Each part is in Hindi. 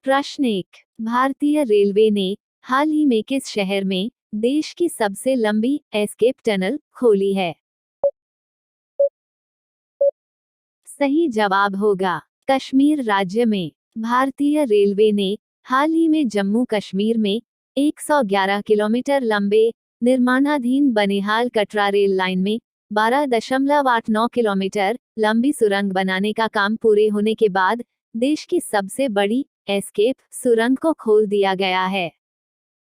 प्रश्न 1। भारतीय रेलवे ने हाल ही में किस शहर में देश की सबसे लंबी एस्केप टनल खोली है? सही जवाब होगा कश्मीर राज्य में। भारतीय रेलवे ने हाल ही में जम्मू कश्मीर में 111 किलोमीटर लंबे निर्माणाधीन बनिहाल कटरा रेल लाइन में 12.89 किलोमीटर लंबी सुरंग बनाने का काम पूरे होने के बाद देश की सबसे बड़ी एस्केप सुरंग को खोल दिया गया है।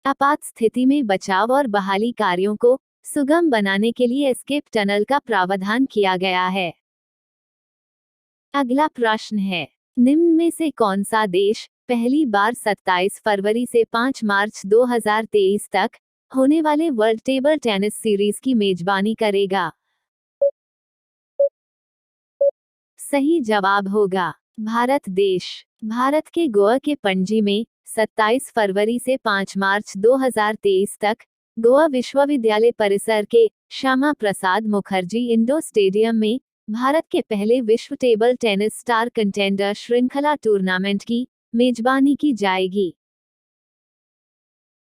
आपात स्थिति में बचाव और बहाली कार्यों को सुगम बनाने के लिए एस्केप टनल का प्रावधान किया गया है। अगला प्रश्न है, निम्न में से कौन सा देश पहली बार 27 फरवरी से 5 मार्च 2023 तक होने वाले वर्ल्ड टेबल टेनिस सीरीज की मेजबानी करेगा? सही जवाब होगा भारत देश। भारत के गोवा के पणजी में 27 फरवरी से 5 मार्च 2023 तक गोवा विश्वविद्यालय परिसर के श्यामा प्रसाद मुखर्जी इंडोर स्टेडियम में भारत के पहले विश्व टेबल टेनिस स्टार कंटेंडर श्रृंखला टूर्नामेंट की मेजबानी की जाएगी।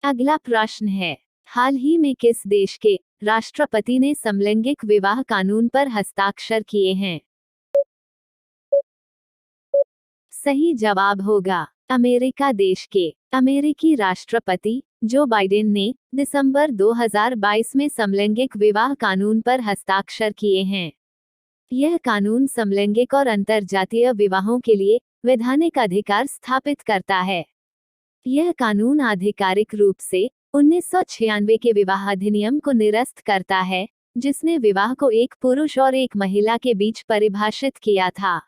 अगला प्रश्न है, हाल ही में किस देश के राष्ट्रपति ने समलैंगिक विवाह कानून पर हस्ताक्षर किए हैं? सही जवाब होगा अमेरिका देश के। अमेरिकी राष्ट्रपति जो बाइडेन ने दिसंबर 2022 में समलैंगिक विवाह कानून पर हस्ताक्षर किए हैं। यह कानून समलैंगिक और अंतरजातीय विवाहों के लिए वैधानिक अधिकार स्थापित करता है। यह कानून आधिकारिक रूप से 1996 के विवाह अधिनियम को निरस्त करता है, जिसने विवाह को एक पुरुष और एक महिला के बीच परिभाषित किया था।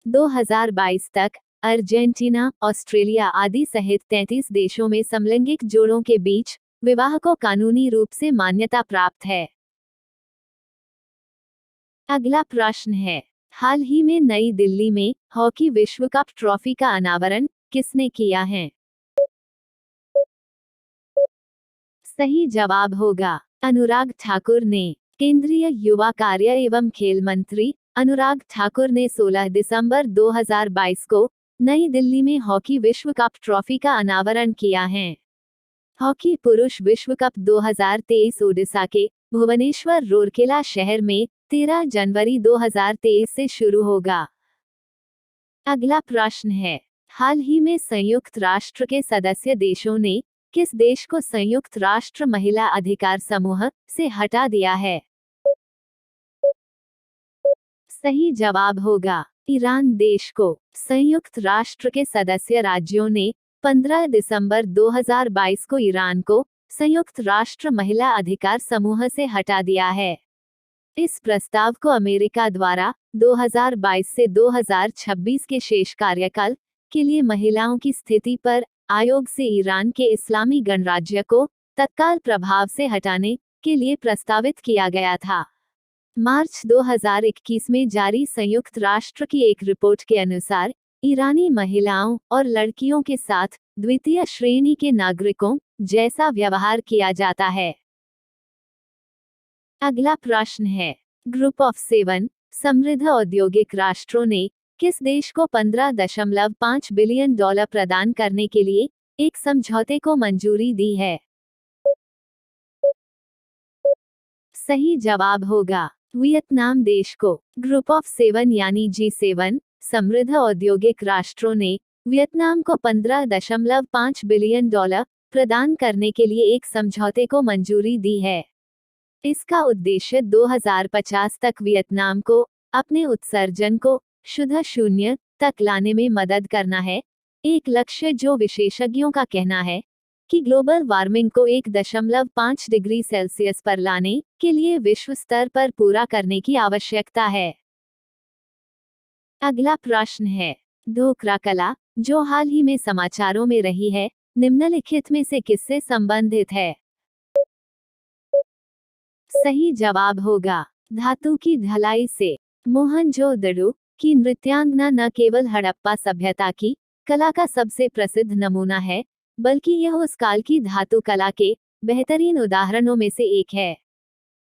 2022 तक अर्जेंटीना, ऑस्ट्रेलिया आदि सहित 33 देशों में समलैंगिक जोड़ों के बीच विवाह को कानूनी रूप से मान्यता प्राप्त है। अगला प्रश्न है, हाल ही में नई दिल्ली में हॉकी विश्व कप ट्रॉफी का अनावरण किसने किया है? सही जवाब होगा अनुराग ठाकुर ने। केंद्रीय युवा कार्य एवं खेल मंत्री अनुराग ठाकुर ने 16 दिसंबर 2022 को नई दिल्ली में हॉकी विश्व कप ट्रॉफी का अनावरण किया है। हॉकी पुरुष विश्व कप 2023 ओडिशा के भुवनेश्वर रूरकेला शहर में 13 जनवरी 2023 से शुरू होगा। अगला प्रश्न है, हाल ही में संयुक्त राष्ट्र के सदस्य देशों ने किस देश को संयुक्त राष्ट्र महिला अधिकार समूह से हटा दिया है? सही जवाब होगा ईरान देश को। संयुक्त राष्ट्र के सदस्य राज्यों ने 15 दिसंबर 2022 को ईरान को संयुक्त राष्ट्र महिला अधिकार समूह से हटा दिया है। इस प्रस्ताव को अमेरिका द्वारा 2022 से 2026 के शेष कार्यकाल के लिए महिलाओं की स्थिति पर आयोग से ईरान के इस्लामी गणराज्य को तत्काल प्रभाव से हटाने के लिए प्रस्तावित किया गया था। मार्च 2021 में जारी संयुक्त राष्ट्र की एक रिपोर्ट के अनुसार ईरानी महिलाओं और लड़कियों के साथ द्वितीय श्रेणी के नागरिकों जैसा व्यवहार किया जाता है। अगला प्रश्न है, ग्रुप ऑफ 7 समृद्ध औद्योगिक राष्ट्रों ने किस देश को $15.5 बिलियन प्रदान करने के लिए एक समझौते को मंजूरी दी है? सही जवाब होगा वियतनाम देश को। ग्रुप ऑफ 7 यानी G7 समृद्ध औद्योगिक राष्ट्रों ने वियतनाम को $15.5 बिलियन प्रदान करने के लिए एक समझौते को मंजूरी दी है। इसका उद्देश्य 2050 तक वियतनाम को अपने उत्सर्जन को शुद्ध शून्य तक लाने में मदद करना है, एक लक्ष्य जो विशेषज्ञों का कहना है कि ग्लोबल वार्मिंग को 1.5 डिग्री सेल्सियस पर लाने के लिए विश्व स्तर पर पूरा करने की आवश्यकता है। अगला प्रश्न है, ढोकरा कला जो हाल ही में समाचारों में रही है, निम्नलिखित में से किससे संबंधित है? सही जवाब होगा धातु की ढलाई से। मोहनजोदड़ो की नृत्यांगना न केवल हड़प्पा सभ्यता की कला का सबसे प्रसिद्ध नमूना है, बल्कि यह उस काल की धातु कला के बेहतरीन उदाहरणों में से एक है।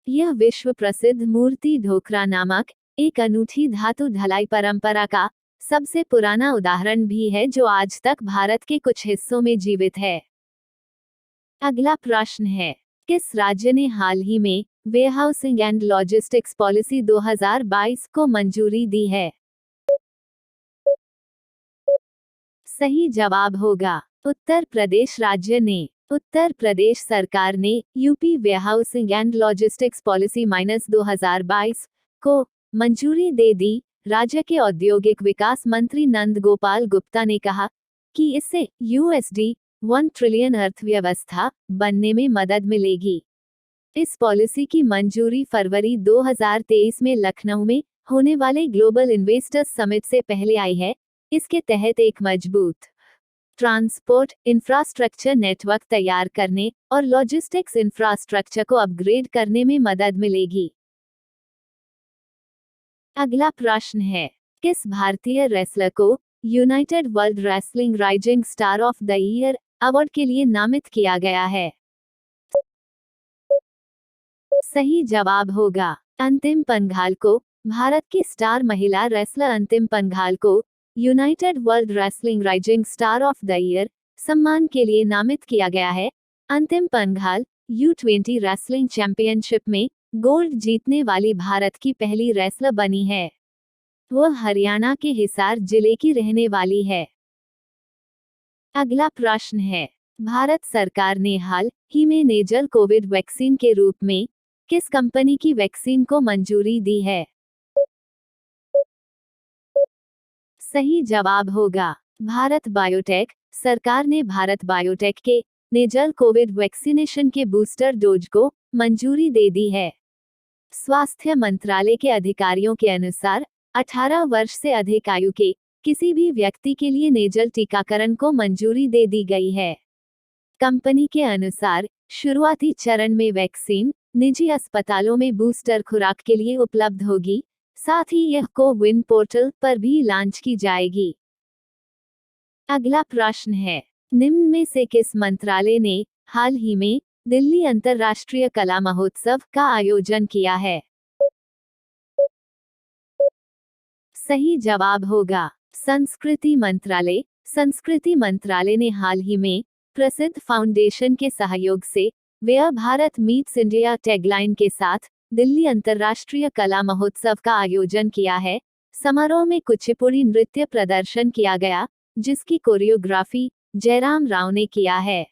यह विश्व प्रसिद्ध मूर्ति ढोकरा नामक एक अनूठी धातु ढलाई परंपरा का सबसे पुराना उदाहरण भी है जो आज तक भारत के कुछ हिस्सों में जीवित है। अगला प्रश्न है, किस राज्य ने हाल ही में वेयरहाउसिंग एंड लॉजिस्टिक्स पॉलिसी 2022 को मंजूरी दी है? सही जवाब होगा उत्तर प्रदेश राज्य ने। उत्तर प्रदेश सरकार ने UP warehousing and logistics policy -2022 को मंजूरी दे दी। राज्य के औद्योगिक विकास मंत्री नंद गोपाल गुप्ता ने कहा कि इससे $1 ट्रिलियन अर्थव्यवस्था बनने में मदद मिलेगी। इस पॉलिसी की मंजूरी फरवरी 2023 में लखनऊ में होने वाले ग्लोबल इन्वेस्टर्स समिट से पहले आई है। इसके तहत एक मजबूत ट्रांसपोर्ट इंफ्रास्ट्रक्चर नेटवर्क तैयार करने और लॉजिस्टिक्स इंफ्रास्ट्रक्चर को अपग्रेड करने में मदद मिलेगी। अगला प्रश्न है, किस भारतीय रेसलर को United world wrestling rising star of the year award के लिए नामित किया गया है? सही जवाब होगा अंतिम पंघाल को। भारत की स्टार महिला रेसलर अंतिम पंघाल को United world wrestling rising star of the year सम्मान के लिए नामित किया गया है। अंतिम पंघाल U20 रेसलिंग चैंपियनशिप में गोल्ड जीतने वाली भारत की पहली रेसलर बनी है। वह हरियाणा के हिसार जिले की रहने वाली है। अगला प्रश्न है, भारत सरकार ने हाल ही में नेजल कोविड वैक्सीन के रूप में किस कंपनी की वैक्सीन को मंजूरी दी है? सही जवाब होगा भारत बायोटेक। सरकार ने भारत बायोटेक के नेजल कोविड वैक्सीनेशन के बूस्टर डोज को मंजूरी दे दी है। स्वास्थ्य मंत्रालय के अधिकारियों के अनुसार 18 वर्ष से अधिक आयु के किसी भी व्यक्ति के लिए नेजल टीकाकरण को मंजूरी दे दी गई है। कंपनी के अनुसार शुरुआती चरण में वैक्सीन निजी अस्पतालों में बूस्टर खुराक के लिए उपलब्ध होगी। साथ ही यह कोविन पोर्टल पर भी लॉन्च की जाएगी। अगला प्रश्न है, निम्न में से किस मंत्रालय ने हाल ही में दिल्ली अंतर्राष्ट्रीय कला महोत्सव का आयोजन किया है? सही जवाब होगा संस्कृति मंत्रालय। संस्कृति मंत्रालय ने हाल ही में प्रसिद्ध फाउंडेशन के सहयोग से where Bharat meets India tagline के साथ दिल्ली अंतर्राष्ट्रीय कला महोत्सव का आयोजन किया है। समारोह में कुचिपुड़ी नृत्य प्रदर्शन किया गया, जिसकी कोरियोग्राफी जयराम राव ने किया है।